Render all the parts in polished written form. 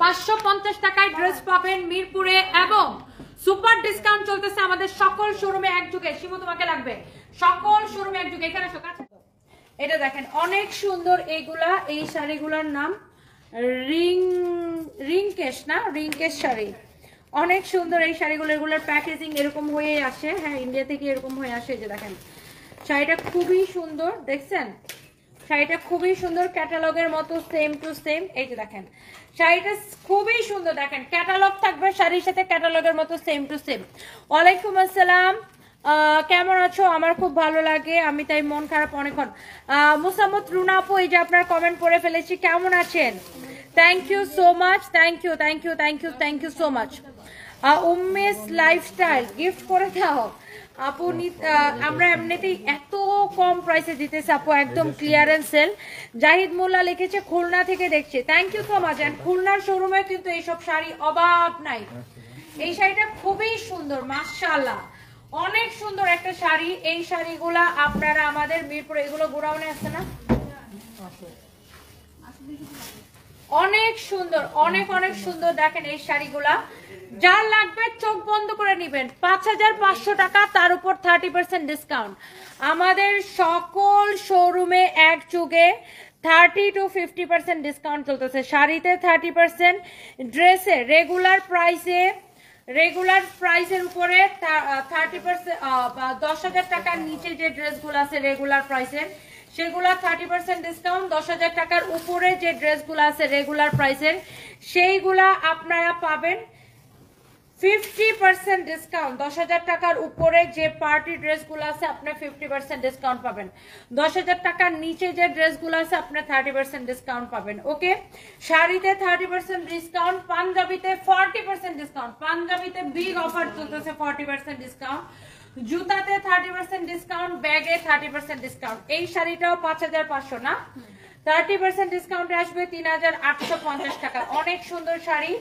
550 টাকায় ড্রেস পাবেন মিরপুরে এবং সুপার ডিসকাউন্ট চলতেছে আমাদের সকল শোরুমে একযুগে। শিমু তোমাকে লাগবে সকল শোরুমে একযুগে। এখানে আসো কাছে। এটা দেখেন অনেক সুন্দর এইগুলা, এই শাড়িগুলোর নাম রিংকেশ না, রিংকেশ শাড়ি। অনেক সুন্দর এই শাড়িগুলো, এগুলোর প্যাকেজিং এরকম হয়ে আসে। হ্যাঁ, ইন্ডিয়া থেকে এরকম হয়ে আসে। যে দেখেন শাড়িটা খুবই সুন্দর, দেখছেন শাড়িটা খুবই সুন্দর, ক্যাটালগের মতো সেম টু সেম। এই যে দেখেন শাড়িটা খুবই সুন্দর, দেখেন ক্যাটালগ থাকবে শাড়ির সাথে, ক্যাটালগের মতো সেম টু সেম। ওয়ালাইকুম আসসালাম, কেমন আছো? আমার খুব ভালো লাগে, আমি তাই মন খারাপ অনেকক্ষণ। মুসাম্মদ রুনা আপু, এই যে আপনার কমেন্ট পড়ে ফেলেছি, কেমন আছেন? Thank you so much, thank you thank you thank you thank you so much. Ummes lifestyle gift করে দাও আপু। আমরা এমনিতেই এত কম প্রাইসে দিতেছি আপু, একদম ক্লিয়ারেন্স সেল। জাহিদ মোল্লা লিখেছে খুলনা থেকে দেখছে, thank you so much. And খুলনার শোরুমে কিন্তু এইসব শাড়ি অভাব নাই। এই শাড়িটা খুবই সুন্দর, মাশাআল্লাহ অনেক সুন্দর একটা শাড়ি। এই শাড়িগুলা আপনারা আমাদের মিরপুরে, এগুলো গোডাউনে আছে না, অনেক সুন্দর, অনেক অনেক সুন্দর। দেখেন এই শাড়িগুলা যার লাগবে চোখ বন্ধ করে নিবেন। 5500 টাকা, তার উপর 30% ডিসকাউন্ট। আমাদের সকল শোরুমে একযুগে 30 to 50% ডিসকাউন্ট চলতেছে। শাড়িতে 30%, ড্রেসে রেগুলার প্রাইসের উপরে 30%, 10,000 টাকার নিচে যে ড্রেসগুলো আছে রেগুলার প্রাইসের, সেগুলা 30% ডিসকাউন্ট। 10,000 টাকার উপরে যে ড্রেসগুলো আছে রেগুলার প্রাইসের, সেইগুলা আপনারা পাবেন 50% ডিসকাউন্ট। 10,000 টাকার উপরে যে পার্টি ড্রেসগুলো আছে আপনি 50% ডিসকাউন্ট পাবেন। 10,000 টাকার নিচে যে ড্রেসগুলো আছে আপনি 30% ডিসকাউন্ট পাবেন। ওকে, শাড়িতে 30% ডিসকাউন্ট, পাঞ্জাবিতে 40% ডিসকাউন্ট। পাঞ্জাবিতে বিগ অফার চলতেছে, 40% ডিসকাউন্ট। জুতাতে 30% ডিসকাউন্ট, ব্যাগে 30% ডিসকাউন্ট। এই শাড়িটাও 5,500 না, 30% ডিসকাউন্টে আসবে 3,850 টাকা। অনেক সুন্দর শাড়ি,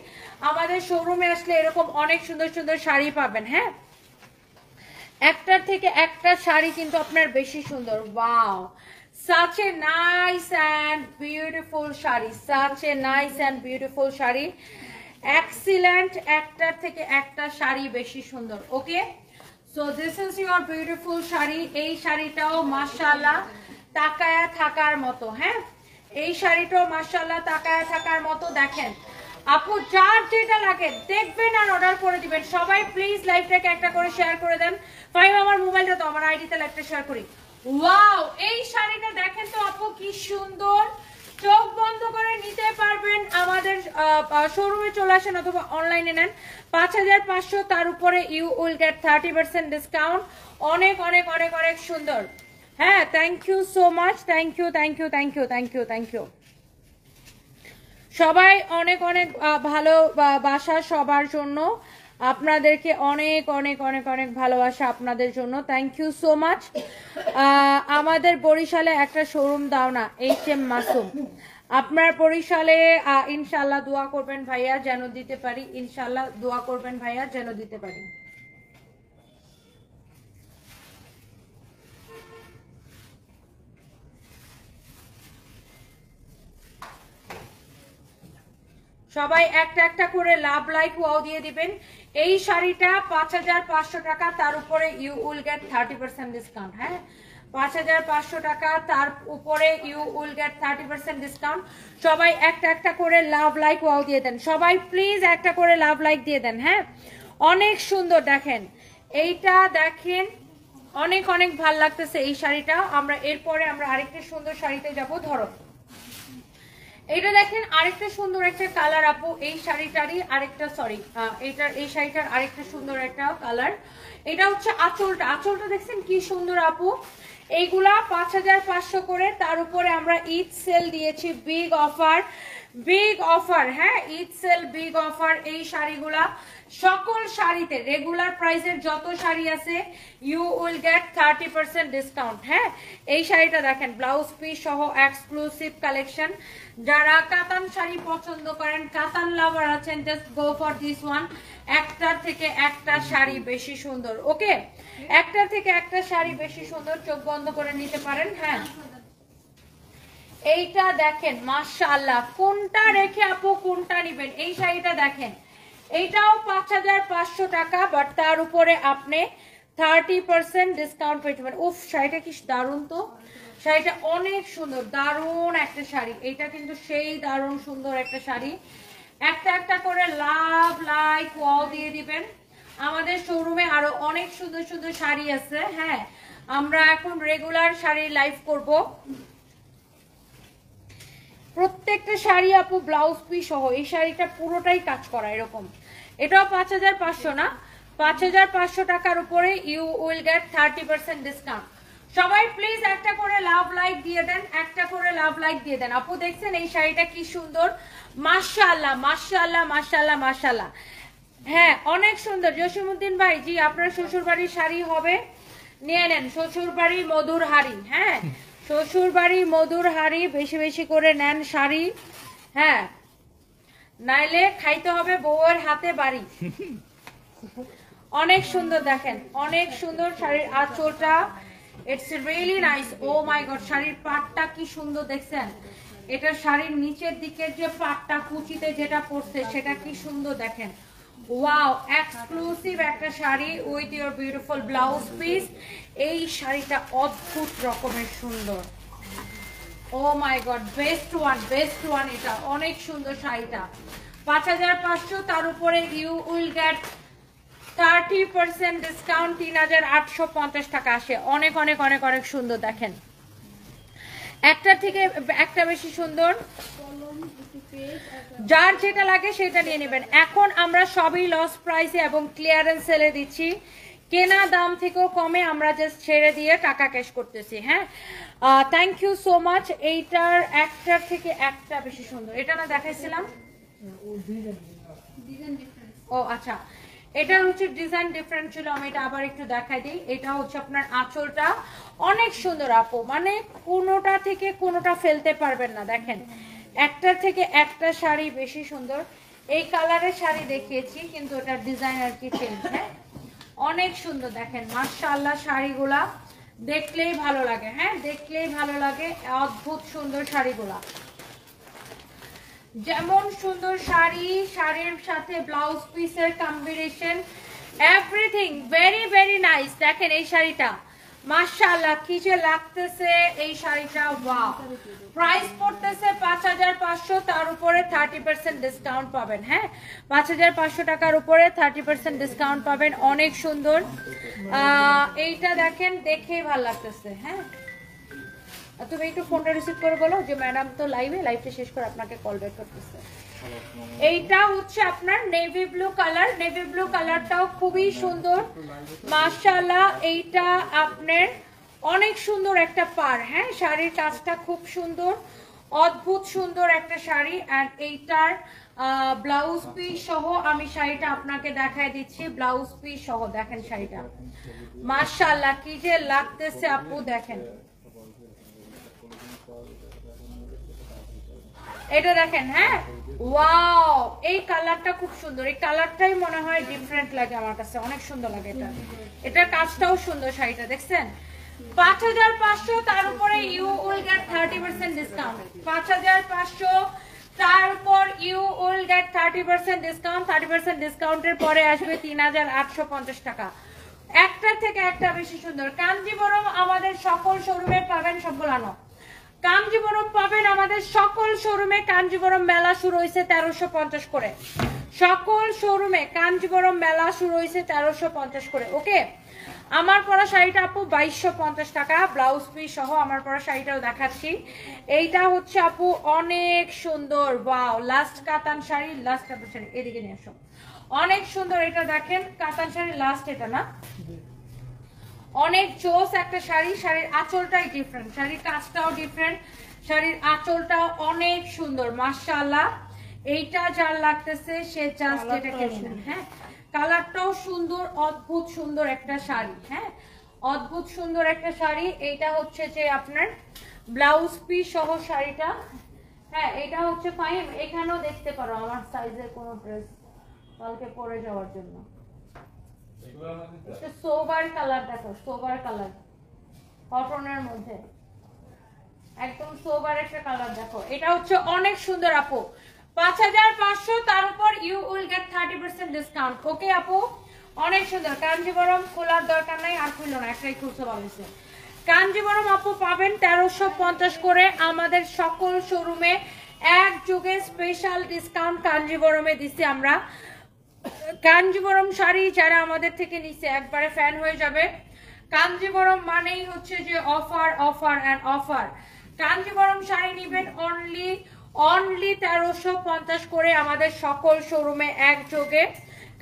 আমাদের শোরুমে আসলে এরকম অনেক সুন্দর সুন্দর শাড়ি পাবেন। হ্যাঁ, একটার থেকে একটা শাড়ি কিন্তু আপনার বেশি সুন্দর। Wow, such a nice and beautiful sari, such a nice and beautiful sari, excellent. একটার থেকে একটা শাড়ি বেশি সুন্দর। Okay, so this is your beautiful sari. এই শাড়িটাও মাশাআল্লাহ তাকায়া থাকার মতো। হ্যাঁ, এই শাড়িটাও মাশাআল্লাহ তাকায়া থাকার মতো। দেখেন আপু, যার যেটা লাগে দেখবেন আর অর্ডার করে দিবেন। সবাই প্লিজ লাইভটাকে একটা করে শেয়ার করে দেন। ফাইভ, আমার মোবাইলটা তো আমার আইডিতে লাইভটা শেয়ার করি। ওয়াও, এই শাড়িটা দেখেন তো আপু কি সুন্দর, চোখ বন্ধ করে নিতে পারবেন। আমাদের শোরুমে চলে আসেন অথবা অনলাইনে নেন। 5,500, তার উপরে ইউ উইল গেট 30% ডিসকাউন্ট। অনেক অনেক অনেক অনেক সুন্দর। হ্যাঁ, thank you so much, thank you thank you thank you thank you thank you. সবাই অনেক অনেক ভালোবাসা সবার জন্য, আপনাদেরকে অনেক অনেক অনেক অনেক ভালোবাসা আপনাদের জন্য। Thank you so much. আমাদের বরিশালে একটা শোরুম দাও না, HM মাসুম। আপনার বরিশালে ইনশাল্লাহ দোয়া করবেন ভাইয়া যেন দিতে পারি, ইনশাল্লাহ দোয়া করবেন ভাইয়া যেন দিতে পারি। সবাই একটা একটা করে লাভ লাইক ওয়াও দিয়ে দিবেন। এই শাড়িটা 5,500 টাকা, তার উপরে ইউ উইল গেট 30% ডিসকাউন্ট। হ্যাঁ, 5,500 টাকা, তার উপরে ইউ উইল গেট 30% ডিসকাউন্ট। সবাই একটা একটা করে লাভ লাইক ওয়াও দিয়ে দেন। সবাই প্লিজ একটা করে লাভ লাইক দিয়ে দেন। হ্যাঁ, অনেক সুন্দর। দেখেন এইটা, দেখেন অনেক অনেক ভাল লাগতেছে এই শাড়িটা। আমরা এরপরে আমরা আরেকটা সুন্দর শাড়িতে যাব। ধরো এইটা দেখেন, আরেকটা সুন্দর একটা কালার আপু। এই শাড়িটারই আরেকটা, সরি এই শাড়িটার আরেকটা সুন্দর একটা কালার। এটা হচ্ছে আঁচলটা। আঁচলটা দেখছেন কি সুন্দর আপু। এইগুলা 5,500 করে, তার উপরে আমরা ঈদ সেল দিয়েছি, বিগ অফার, বিগ অফার। হ্যাঁ, ঈদ সেল বিগ অফার। এই শাড়িগুলা সকল শাড়িতে রেগুলার প্রাইসের যত শাড়ি আছে ইউ উইল গেট 30% ডিসকাউন্ট। হ্যাঁ, এই শাড়িটা দেখেন ব্লাউজ পিস সহ এক্সক্লুসিভ কালেকশন। যারা কাতান শাড়ি পছন্দ করেন, কাতান লাভার আছেন, just go for this one. একটার থেকে একটা শাড়ি বেশি সুন্দর। ওকে, একটার থেকে একটা শাড়ি বেশি সুন্দর, চোখ বন্ধ করে নিতে পারেন। হ্যাঁ, এইটা দেখেন মাশাআল্লাহ, কোনটা রেখে আপু কোনটা নিবেন। নিবেন। এই শাড়িটা দেখেন, এইটাও 5500 টাকা, বাট তার উপরে আপনি 30% ডিসকাউন্ট পেয়ে যাবেন। উফ, শাড়িটা কি দারুণ! তো শাড়িটা অনেক সুন্দর, দারুণ একটা শাড়ি। এটা কিন্তু সেই দারুণ সুন্দর একটা শাড়ি। একটা একটা করে লাভ লাইক ওয়াও দিয়ে দিবেন। আমাদের শোরুমে আরো অনেক সুন্দর সুন্দর শাড়ি আছে। হ্যাঁ, আমরা এখন রেগুলার শাড়ি লাইভ করব। প্রত্যেকটা শাড়ি আপু ব্লাউজ পিস সহ। এই শাড়িটা পুরোটাই কাজ করা এরকম। এটাও 5500 না, 5500 টাকার উপরে ইউ উইল গেট 30% ডিসকাউন্ট। সবাই প্লিজ একটা করে লাভ লাইক দিয়ে দেন, একটা করে লাভ লাইক দিয়ে দেন। আপু দেখছেন এই শাড়িটা কি সুন্দর, মাশাআল্লাহ মাশাআল্লাহ মাশাআল্লাহ মাশাআল্লাহ। হ্যাঁ, অনেক সুন্দর। জসিমউদ্দিন ভাই, জি আপনার শ্বশুর বাড়ির শাড়ি হবে, নিয়ে নেন। শ্বশুর বাড়ি মধুর হাড়ি, হ্যাঁ শ্বশুর বাড়ি মধুর হাড়ি, বেশি বেশি করে নেন শাড়ি। হ্যাঁ, নাইলে খাইতে হবে বউয়ের হাতে বাড়ি। অনেক সুন্দর দেখেন, অনেক সুন্দর শাড়ির আঁচলটা, it's really nice. Oh my God, শাড়ির পাটটা কি সুন্দর দেখছেন। এটা শাড়ির নিচের দিকের যে পাটটা কুচিতে যেটা পড়ছে সেটা কি সুন্দর দেখেন। ওয়াও, এক্সক্লুসিভ একটা sari with your beautiful blouse piece. এই শাড়িটা অদ্ভুত রকমের সুন্দর। ও মাই গড, বেস্ট ওয়ান। এটা অনেক সুন্দর শাড়িটা। 5500, তার উপরে ইউ উইল গেট 30% ডিসকাউন্ট, 3850 টাকা আসে। অনেক অনেক অনেক অনেক সুন্দর দেখেন, একটা থেকে একটা বেশি সুন্দর। যার যেটা লাগে সেটা নিয়ে নেবেন। এখন আমরা সবই লস প্রাইসে এবং ক্লিয়ারেন্স সেলে দিচ্ছি। কেনা দাম থেকেও কমে আমরা জাস্ট ছেড়ে দিয়ে টাকা ক্যাশ করতেছি। হ্যাঁ, থ্যাংক ইউ সো মাচ। এইটার একটার থেকে একটা বেশি সুন্দর। এটা না দেখাইছিলাম, ও আচ্ছা, এটা হচ্ছে ডিজাইন ডিফারেন্ট ছিল, আমি এটা আবার একটু দেখাই দিই। এটা হচ্ছে আপনার আঁচলটা অনেক সুন্দর আপু, মানে কোনোটা থেকে কোনোটা ফেলতে পারবেন না। দেখেন, একটার থেকে একটা শাড়ি বেশি সুন্দর। এই কালারের শাড়ি দেখিয়েছি কিন্তু এটার ডিজাইন আর কি চেঞ্জ। হ্যাঁ, অনেক সুন্দর দেখেন, মাশাআল্লাহ। শাড়িগুলা দেখলেই ভালো লাগে, হ্যাঁ দেখলেই ভালো লাগে। অদ্ভুত সুন্দর শাড়িগুলা, যেমন সুন্দর শাড়ি, শাড়ির সাথে ব্লাউজ পিসের combination, everything very very nice. দেখেন এই শাড়িটা মাশাআল্লাহ কি যে লাগতেছে এই শাড়িটা। ওয়াও, প্রাইস পড়তেছে 5500, তার উপরে 30% ডিসকাউন্ট পাবেন। হ্যাঁ, 5500 টাকার উপরে 30% ডিসকাউন্ট পাবেন। অনেক সুন্দর। এইটা দেখেন, দেখেই ভালো লাগতেছে। হ্যাঁ, তুমি একটু ফোনটা রিসিভ করে বলো যে ম্যাডাম তো লাইভটা শেষ করে আপনাকে কল ব্যাক করতেছে। এইটা হচ্ছে আপনার navy blue colour. Navy blue কালারটাও খুবই সুন্দর মাশাআল্লাহ। এইটা আপনার অনেক সুন্দর একটা পার। হ্যাঁ, শাড়ির কাজটা খুব সুন্দর, অদ্ভুত সুন্দর একটা শাড়ি। আর এইটার ব্লাউজ পিস সহ আমি শাড়িটা আপনাকে দেখাই দিচ্ছি। ব্লাউজ পিস সহ দেখেন শাড়িটা মাশাআল্লাহ কি যে লাগতেছে আপু। দেখেন এটা দেখেন। হ্যাঁ, ওয়াও, এই কালারটা খুব সুন্দর। এই কালারটাই মনে হয় ডিফারেন্ট লাগে আমার কাছে, অনেক সুন্দর লাগে এটা। এটার কাজটাও সুন্দর। শাড়িটা দেখছেন 5500, তার উপরে ইউ উইল গেট 30% ডিসকাউন্ট। 5500, তার উপর ইউ উইল গেট 30% ডিসকাউন্ট। 30% ডিসকাউন্টের পরে আসবে 3850 টাকা। একটা থেকে একটা বেশি সুন্দর। কাঞ্জিবরম আমাদের সকল শোরুমে পাবেন সবগুলানো। কাঞ্জিবরম পাবেন আমাদের সকল শোরুমে। কাঞ্জিবরম মেলা শুরু হয়েছে 1350 করে। সকল শোরুমে কাঞ্জিবরম মেলা শুরু হয়েছে 1350 করে। ওকে, আমার পরা শাড়িটা আপু 2250 টাকা, ব্লাউজ পিস সহ আমার পরা শাড়িটাও দেখাচ্ছি। এইটা হচ্ছে আপু অনেক সুন্দর। ওয়াও, লাস্ট কাতান শাড়ি, লাস্ট কাতান শাড়ি, এদিকে নিয়ে আসো। অনেক সুন্দর। এটা দেখেন কাতান শাড়ি লাস্ট, এটা না অনেক জোস একটা শাড়ি। শাড়ির আঁচলটাই ডিফারেন্ট, শাড়ির কাজটাও ডিফারেন্ট, শাড়ির আঁচলটাও অনেক সুন্দর মাশাআল্লাহ। এইটা যার লাগতেছে সে জাস্ট এটাকে নিন। হ্যাঁ, কালারটাও সুন্দর, অদ্ভুত সুন্দর একটা শাড়ি। হ্যাঁ, অদ্ভুত সুন্দর একটা শাড়ি। এইটা হচ্ছে যে আপনার ব্লাউজ পিস সহ শাড়িটা। হ্যাঁ, এটা হচ্ছে ফাইন। এখানেও দেখতে পারো আমার সাইজের কোনো ড্রেস কালকে পরে যাওয়ার জন্য। সোবার কালার দেখো, সোবার কালার, কটনের মধ্যে একদম সোবার একটা কালার দেখো। এটা হচ্ছে অনেক সুন্দর আপু। 5500, you will get 30% discount. Okay আপু, অনেক সুন্দর। কাঞ্জিবরম খোলার দরকার নাই, আর খুললো না, একটাই খুলতে পারছে। কাঞ্জিবরম আপু পাবেন 1350 করে আমাদের সকল শোরুমে এক যুগে স্পেশাল ডিসকাউন্ট কাঞ্জিবরমে দিচ্ছি আমরা। কাঞ্জিবরম শাড়ি যারা আমাদের থেকে নিচ্ছে একবারে ফ্যান হয়ে যাবে। কাঞ্জিবরম মানেই হচ্ছে যে offer offer and offer. Kanjeevaram sari নেবেন অনলি 1350 করে আমাদের সকল শোরুমে একযোগে।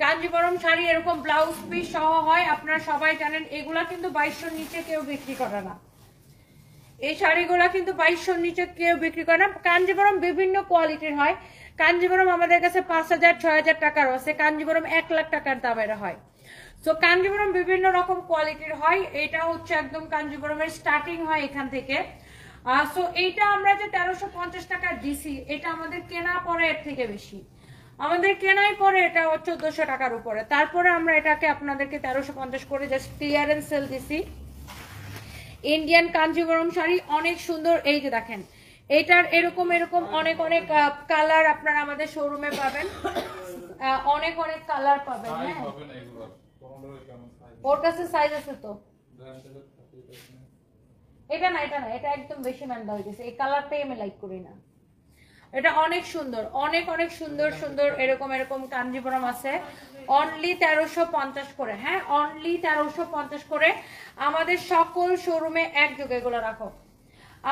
কাঞ্জিবরম শাড়ি এরকম ব্লাউজ পিস সহ হয়, আপনারা সবাই জানেন। এগুলা কিন্তু 2200 নিচে কেউ বিক্রি করে না, এই শাড়িগুলা কিন্তু 2200 নিচে কেউ বিক্রি করে না। কাঞ্জিবরম বিভিন্ন কোয়ালিটির হয়। কাঞ্জিবরম আমাদের কাছে 5000 6000 টাকার আছে, কাঞ্জিবরম 1 লাখ টাকার দামের হয়। তো কাঞ্জিবরম বিভিন্ন রকম কোয়ালিটির হয়। এটা হচ্ছে একদম কাঞ্জিবরমের স্টার্টিং হয় এখান থেকে। সো এইটা আমরা যে 1350 টাকা দিছি, এটা আমাদের কেনা পরে এর থেকে বেশি। আমাদের কেনাই পরে এটা 1400 টাকার উপরে, তারপরে আমরা এটাকে আপনাদেরকে 1350 করে জাস্ট ক্লিয়ারেন্স সেল দিছি। ইন্ডিয়ান কাঞ্জিবরম শাড়ি অনেক সুন্দর। এই যে দেখেন, এটার এরকম এরকম অনেক অনেক কালার আপনারা আমাদের শোরুমে পাবেন, অনেক অনেক কালার পাবেন। হ্যাঁ, ওর কাছে সাইজ আছে তো। এটা না, এটা না, এটা একদম বেশি ম্যান্ডা হয়ে গেছে। এই কালারটাই আমি লাইক করি না। এটা অনেক সুন্দর, অনেক অনেক সুন্দর সুন্দর এরকম এরকম কাঞ্জিবরম আছে। অনলি 1350 করে। হ্যাঁ, অনলি 1350 করে আমাদের সকল শোরুমে একযোগে। এগুলো রাখো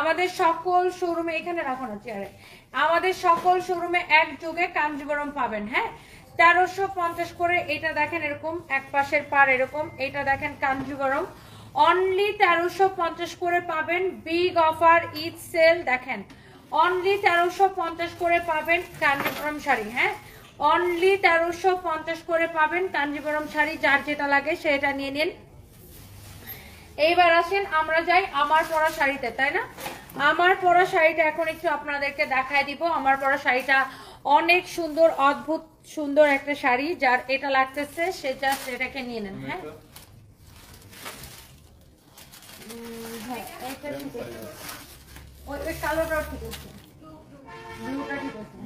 আমাদের সকল শোরুমে, এখানে রাখো না চেয়ারে। আমাদের সকল শোরুমে একযোগে কাঞ্জিবরম পাবেন। হ্যাঁ, 1350 করে। এটা দেখেন এরকম এক পাশের পার এরকম। এটা দেখেন কাঞ্জিবরম অনলি 1350 করে পাবেন। Big offer, Eid sale. দেখেন অনলি 1350 করে পাবেন কাঞ্জিবরম শাড়ি। হ্যাঁ, অনলি 1350 করে পাবেন কাঞ্জিবরম শাড়ি। যার যেটা লাগে সেটা নিয়ে নিন। এইবার আসেন আমরা যাই আমার পরা শাড়িতে, তাই না? আমার পরা শাড়িটা এখন একটু আপনাদেরকে দেখায় দিব। আমার পরা শাড়িটা অনেক সুন্দর, অদ্ভুত সুন্দর একটা শাড়ি। যার এটা লাগতেছে সে জাস্ট এটাকে নিয়ে নেন। হ্যাঁ, হ্যাঁ, এটা ঠিক আছে। ওই কালোটাও ঠিক আছে, ব্লুটা ঠিক আছে।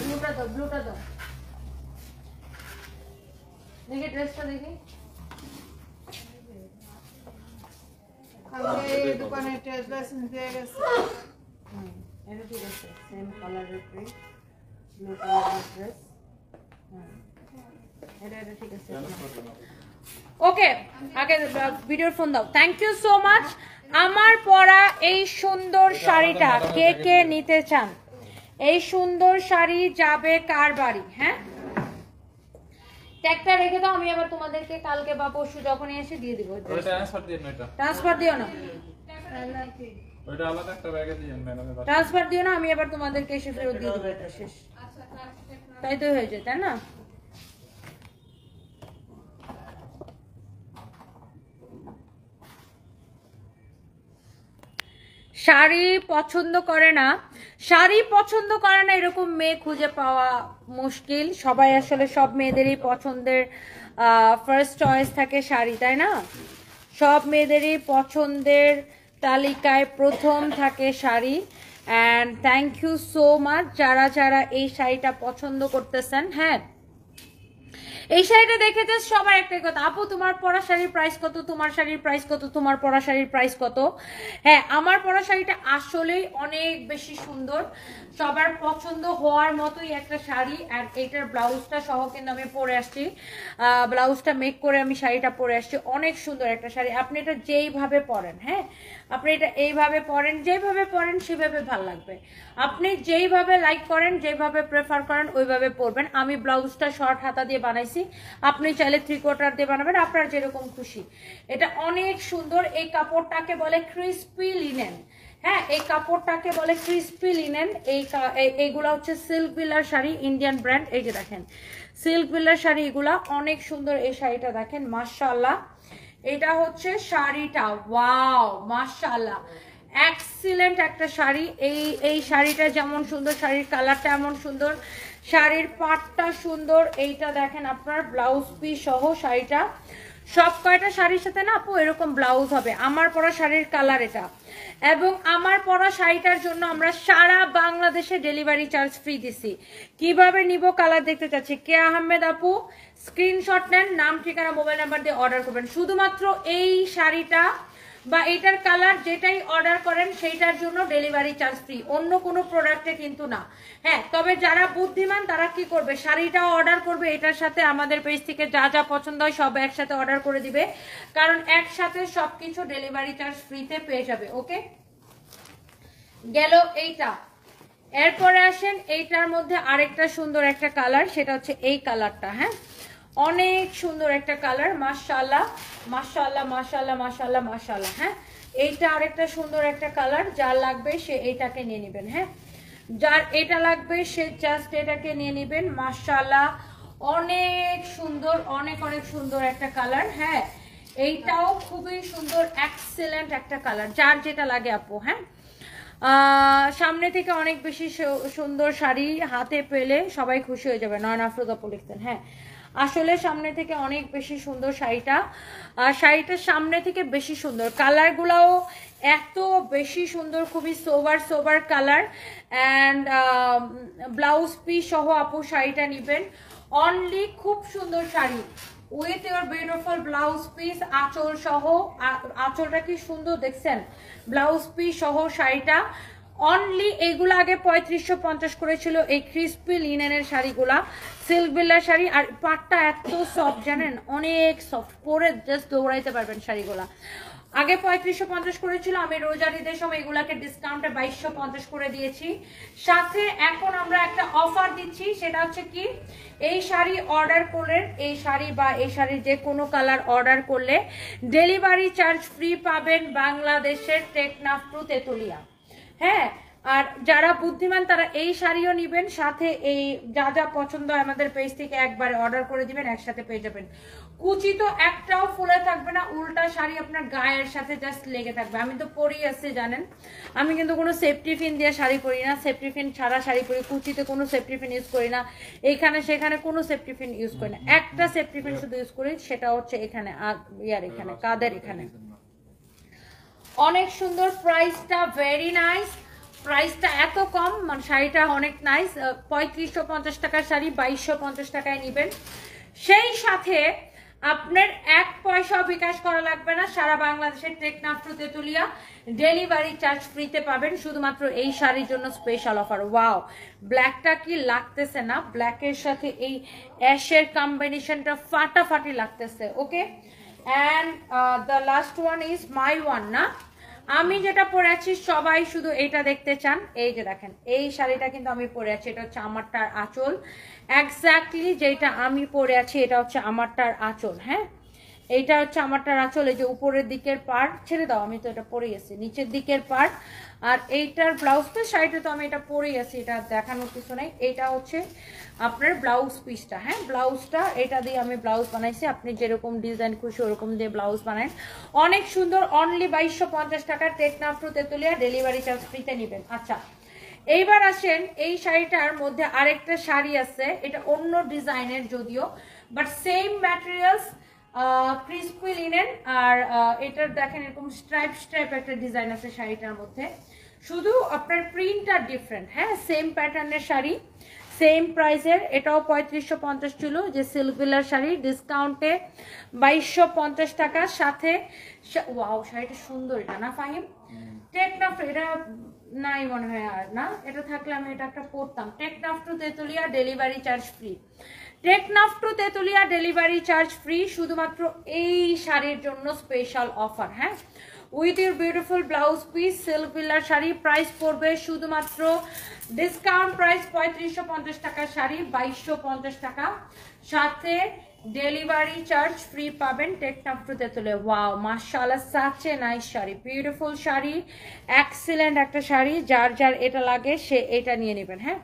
ব্লুটা দাও, ব্লুটা দাও। দেখি ড্রেসটা দেখি। দোকানে ড্রেস নিতে গেছে। এটা ঠিক আছে, সেম কালারের প্রিন্ট, ব্লু কালারের ড্রেস। এটা এটা ঠিক আছে। ওকে, আগে ভিডিওর ফোন দাও। Thank you so much. আমার পরা এই সুন্দর শাড়িটা কে কে নিতে চান? এই সুন্দর শাড়ি যাবে কার বাড়ি? হ্যাঁ, ট্যাগটা রেখে দাও, আমি আবার তোমাদেরকে কালকে বা পরশু যখনই এসে দিয়ে দিব। ট্রান্সফার দিও না, ট্রান্সফার দিও না, আমি আবার তোমাদেরকে এসে ফেরত দিয়ে দেবো। এটা শেষ, তাই তো হয়ে যায়, তাই না? শাড়ি পছন্দ করে না, শাড়ি পছন্দ করে না এরকম মেয়ে খুঁজে পাওয়া মুশকিল। সবাই আসলে, সব মেয়েদেরই পছন্দের ফার্স্ট চয়েস থাকে শাড়ি, তাই না? সব মেয়েদেরই পছন্দের তালিকায় প্রথম থাকে sari. And thank you so much যারা যারা এই শাড়িটা পছন্দ করতেছেন। হ্যাঁ, এই শাড়িটা দেখে তো সবার একটাই কথা, আপু তোমার পরা শাড়ির প্রাইস কত, তোমার শাড়ির প্রাইস কত, তোমার পরা শাড়ির প্রাইস কত? হ্যাঁ, আমার পরা শাড়িটা আসলেই অনেক বেশি সুন্দর, সবার পছন্দ হওয়ার মতোই একটা শাড়ি। আর এইটার ব্লাউজটা সহ কিন্তু আমি পরে আসছি, ব্লাউজটা মেক করে আমি শাড়িটা পরে আসছি। অনেক সুন্দর একটা শাড়ি। আপনি এটা যেইভাবে পরেন, হ্যাঁ, আপনি এটা এইভাবে পরেন, যেভাবে পরেন সেভাবে ভালো লাগবে। আপনি যেইভাবে লাইক করেন, যেভাবে প্রেফার করেন ওইভাবে পরবেন। আমি ব্লাউজটা শর্ট হাতা দিয়ে বানাইছি, আপনি চাইলে 3/4 দিয়ে বানাবেন, আপনার যেরকম খুশি। এটা অনেক সুন্দর। এই কাপড়টাকে বলে ক্রিস্পি লিনেন। হ্যাঁ, এই কাপড়টাকে বলে ক্রিস্পি লিনেন। এইগুলা হচ্ছে সিল্ক বিল্লার শাড়ি, ইন্ডিয়ান ব্র্যান্ড। এই যে দেখেন সিল্ক বিল্লার শাড়ি, এগুলা অনেক সুন্দর। এই শাড়িটা দেখেন, মাশাআল্লাহ। এটা হচ্ছে শাড়িটা, ওয়াও মাশাআল্লাহ, এক্সিলেন্ট একটা শাড়ি। এই শাড়িটা যেমন সুন্দর, শাড়ির কালারটা এমন সুন্দর, শাড়ির পাটটা সুন্দর। এইটা দেখেন আপনার ব্লাউজ পিস সহ শাড়িটা সব কয়টা শাড়ির সাথে না আপু এরকম ব্লাউজ হবে। আমার পরা শাড়ির কালার এটা, এবং আমার পরা শাড়িটার জন্য আমরা সারা বাংলাদেশে ডেলিভারি চার্জ ফ্রি দিছি। কিভাবে নিব কালার দেখতে চাচ্ছি, কে আহমেদ আপু স্ক্রিনশট নেন, নাম ঠিকানা মোবাইল নাম্বার দিয়ে অর্ডার করবেন। শুধুমাত্র এই শাড়িটা বা এটার কালার যেটাই অর্ডার করেন সেইটার জন্য ডেলিভারি চার্জ ফ্রি, অন্য কোনো প্রোডাক্টে কিন্তু না। হ্যাঁ, তবে যারা বুদ্ধিমান তারা কি করবে, শাড়িটাও অর্ডার করবে, এটার সাথে আমাদের পেজ থেকে যা যা পছন্দ হয় সব একসাথে অর্ডার করে দিবে, কারণ একসাথে সবকিছু ডেলিভারি চার্জ ফ্রিতে পেয়ে যাবে। ওকে, গেল এইটা। এরপরে আসেন এইটার মধ্যে আরেকটা সুন্দর একটা কালার, সেটা হচ্ছে এই কালারটা। হ্যাঁ, অনেক সুন্দর একটা কালার, মাশাআল্লাহ মাশাআল্লাহ মাশাআল্লাহ মাশাআল্লাহ মাশাআল্লাহ। হ্যাঁ, এইটা আরেকটা সুন্দর একটা কালার, যার লাগবে সে এইটাকে নিয়ে নেবেন। হ্যাঁ, যার এটা লাগবে সে জাস্ট এটাকে নিয়ে নেবেন। মাশাআল্লাহ, অনেক সুন্দর, অনেক অনেক সুন্দর একটা কালার। হ্যাঁ, এইটাও খুবই সুন্দর, এক্সেলেন্ট একটা কালার, যার যেটা লাগে আপু। হ্যাঁ, সামনে থেকে অনেক বেশি সুন্দর শাড়ি হাতে পেলে সবাই খুশি হয়ে যাবে, নয়ন আফরোজা আপু লিখতেন। হ্যাঁ, আসলে সামনে থেকে অনেক বেশি সুন্দর শাড়িটা, শাড়িটার সামনে থেকে বেশি সুন্দর, কালারগুলাও এত বেশি সুন্দর, খুবই sober sober colour. And blouse piece সহ আপু শাড়িটা নেবেন অনলি, খুব সুন্দর sari with your beautiful blouse piece, আঁচল সহ। আঁচলটা কি সুন্দর দেখছেন, ব্লাউজ পিস সহ শাড়িটা অনলি। এইগুলো আগে 3550 করেছিল, এই ক্রিস্পি লিনেনের শাড়িগুলা, সিল্ক বিল্লার শাড়ি। আর পাটটা এত সফট জানেন, অনেক সফট, পরে জাস্ট দৌড়াইতে পারবেন শাড়িগুলা। আগে 3550 করেছিল, আমি রোজার ঈদের সময় এগুলাকে ডিসকাউন্টে 2250 করে দিয়েছি। সাথে এখন আমরা একটা অফার দিচ্ছি, সেটা হচ্ছে কি, এই শাড়ি অর্ডার করলে, এই শাড়ি বা এই শাড়ির যে কোনো কালার অর্ডার করলে ডেলিভারি চার্জ ফ্রি পাবেন বাংলাদেশের টেকনাফ টু তেতুলিয়া। হ্যাঁ, আর যারা বুদ্ধিমান তারা এই শাড়িও নেবেন, সাথে এই যা যা পছন্দ আমাদের পেজ থেকে একবারে অর্ডার করে দিবেন, একসাথে পেয়ে যাবেন। কুচি তো একটাও ফুলে থাকবে না, উল্টা শাড়ি আপনার গায়ের সাথে জাস্ট লেগে থাকবে। আমি তো পরি আছে জানেন, আমি কিন্তু কোনো সেফটি পিন দিয়ে শাড়ি পরি না, সেফটি পিন ছাড়া শাড়ি পরি, কুচিতে কোনো সেফটি পিন ইউজ করি না, এইখানে সেখানে কোনো সেফটি পিন ইউজ করি না, একটা সেফটি পিন শুধু ইউজ করি, সেটা হচ্ছে এখানে ইয়ার এখানে কাদের এখানে। অনেক সুন্দর, প্রাইসটা ভেরি নাইস, প্রাইসটা এত কম, মানে শাড়িটা অনেক নাইস। 3550 টাকার শাড়ি 2250 টাকায় নেবেন। সেই সাথে আপনার 1 পয়সা বিকাশ করা লাগবে না, সারা বাংলাদেশের Teknaf to Tetulia delivery charge ফ্রিতে পাবেন, শুধুমাত্র এই শাড়ির জন্য স্পেশাল অফার। ওয়াও, ব্ল্যাকটা কি লাগতেছে না, ব্ল্যাকের সাথে এই অ্যাশের কম্বিনেশনটা ফাটাফাটি লাগতেছে। Okay, and the last one is my one. না, আমি যেটা পরে আছি সবাই শুধু এইটা দেখতে চান, এই যে দেখেন এই শাড়িটা কিন্তু আমি পরে আছি, এটা হচ্ছে আমারটার আঁচল, এক্স্যাক্টলি যেটা আমি পরে আছি এটা হচ্ছে আমারটার আঁচল। হ্যাঁ, এইটা হচ্ছে আমারটার আঁচল, এই যে উপরের দিকের পার্ট, ছেড়ে দাও আমি তো এটা পরেই আছি, নিচের দিকের পার্ট। আর এইটার ব্লাউজ পিস, শাড়িটা তো আমি এটা পরেই আছি, এটা দেখানোর কিছু নাই। এইটা হচ্ছে আপনার ব্লাউজ পিসটা। হ্যাঁ, ব্লাউজটা এটা দিয়ে আমি ব্লাউজ বানাইছি, আপনি যেরকম ডিজাইন খুশি ওরকম দিয়ে ব্লাউজ বানান, অনেক সুন্দর। অনলি 2250 টাকার Teknaf to Tetulia delivery charge ফ্রিতে নেবেন। আচ্ছা, এইবার আসেন এই শাড়িটার মধ্যে আরেকটা শাড়ি আছে, এটা অন্য ডিজাইনের যদিও, but same materials, crispy linen. আর এটার দেখেন এরকম স্ট্রাইপ স্ট্রাইপ একটা ডিজাইন আছে শাড়িটার মধ্যে, শুধু আপনার প্রিন্টটা ডিফারেন্ট। হ্যাঁ, সেম প্যাটার্নের শাড়ি, সেম প্রাইসের, এটাও 3550 ছিল, যে সিল্ক বিলার শাড়ি ডিসকাউন্টে 2250 টাকার সাথে। ওয়াও, শাড়িটা সুন্দর, এটা না ফাহিম, টেকনাফ, এটা নাই মনে হয় আর না, এটা থাকলে আমি এটা একটা পরতাম। Teknaf to Tetulia delivery charge free, Teknaf to Tetulia delivery charge free, শুধুমাত্র এই শাড়ির জন্য স্পেশাল অফার। হ্যাঁ, with your beautiful blouse piece, silk বিল্লার শাড়ি, প্রাইস পড়বে শুধুমাত্র ডিসকাউন্ট প্রাইস 3550 টাকার শাড়ি 2250 টাকা, সাথে ডেলিভারি চার্জ ফ্রি পাবেন টেকনাফ টু তেতুলিয়া। ওয়াও, মাশাআল্লাহ, such a nice sari, beautiful sari, excellent একটা শাড়ি, যার যার এটা লাগে সে এটা নিয়ে নেবেন। হ্যাঁ,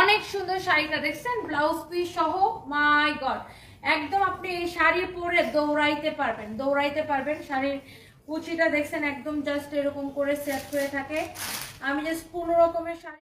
অনেক সুন্দর শাড়িটা দেখছেন, ব্লাউজ পিস সহ, মাই গড, একদম আপনি এই শাড়ি পরে দৌড়াইতে পারবেন, দৌড়াইতে পারবেন। শাড়ির কুচিটা দেখছেন একদম জাস্ট এরকম করে সেট হয়ে থাকে, আমি জাস্ট 15 রকমের শাড়ি